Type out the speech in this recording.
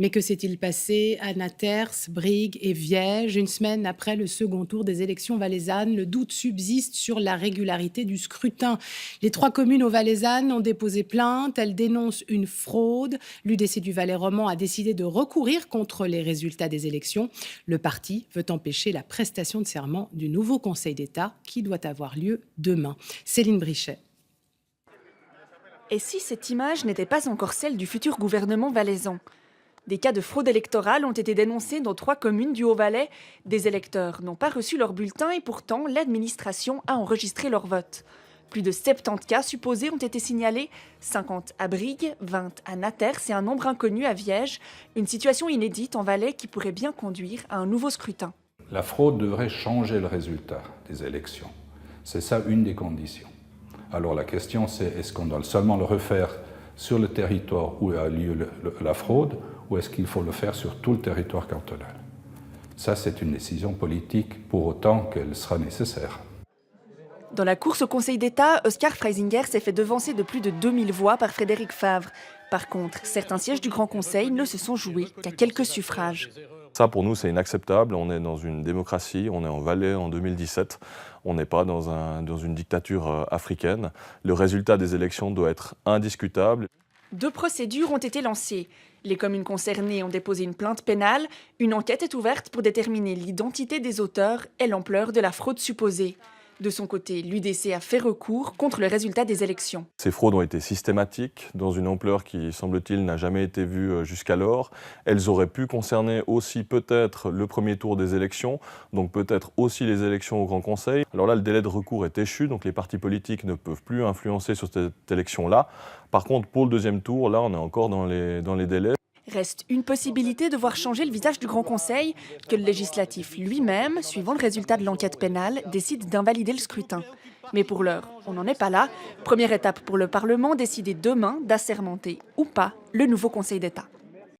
Mais que s'est-il passé à Naters, Brigue et Viège? Une semaine après le second tour des élections valaisannes, le doute subsiste sur la régularité du scrutin. Les 3 communes au Valaisanne ont déposé plainte. Elles dénoncent une fraude. L'UDC du Valais romand a décidé de recourir contre les résultats des élections. Le parti veut empêcher la prestation de serment du nouveau Conseil d'État qui doit avoir lieu demain. Céline Brichet. Et si cette image n'était pas encore celle du futur gouvernement valaisan? Des cas de fraude électorale ont été dénoncés dans 3 communes du Haut-Valais. Des électeurs n'ont pas reçu leur bulletin et pourtant l'administration a enregistré leur vote. Plus de 70 cas supposés ont été signalés, 50 à Brigue, 20 à Naters et un nombre inconnu à Viège. Une situation inédite en Valais qui pourrait bien conduire à un nouveau scrutin. La fraude devrait changer le résultat des élections. C'est ça une des conditions. Alors la question c'est, est-ce qu'on doit seulement le refaire sur le territoire où a lieu la fraude, ou est-ce qu'il faut le faire sur tout le territoire cantonal? Ça, c'est une décision politique, pour autant qu'elle sera nécessaire. Dans la course au Conseil d'État, Oscar Freisinger s'est fait devancer de plus de 2000 voix par Frédéric Favre. Par contre, certains sièges du Grand Conseil ne se sont joués qu'à quelques suffrages. Ça, pour nous, c'est inacceptable. On est dans une démocratie, on est en Valais en 2017. On n'est pas dans une dictature africaine. Le résultat des élections doit être indiscutable. 2 procédures ont été lancées. Les communes concernées ont déposé une plainte pénale. Une enquête est ouverte pour déterminer l'identité des auteurs et l'ampleur de la fraude supposée. De son côté, l'UDC a fait recours contre le résultat des élections. Ces fraudes ont été systématiques, dans une ampleur qui, semble-t-il, n'a jamais été vue jusqu'alors. Elles auraient pu concerner aussi peut-être le premier tour des élections, donc peut-être aussi les élections au Grand Conseil. Alors là, le délai de recours est échu, donc les partis politiques ne peuvent plus influencer sur cette élection-là. Par contre, pour le deuxième tour, là, on est encore dans les délais. Reste une possibilité de voir changer le visage du Grand Conseil, que le législatif lui-même, suivant le résultat de l'enquête pénale, décide d'invalider le scrutin. Mais pour l'heure, on n'en est pas là. Première étape pour le Parlement, décider demain d'assermenter ou pas le nouveau Conseil d'État.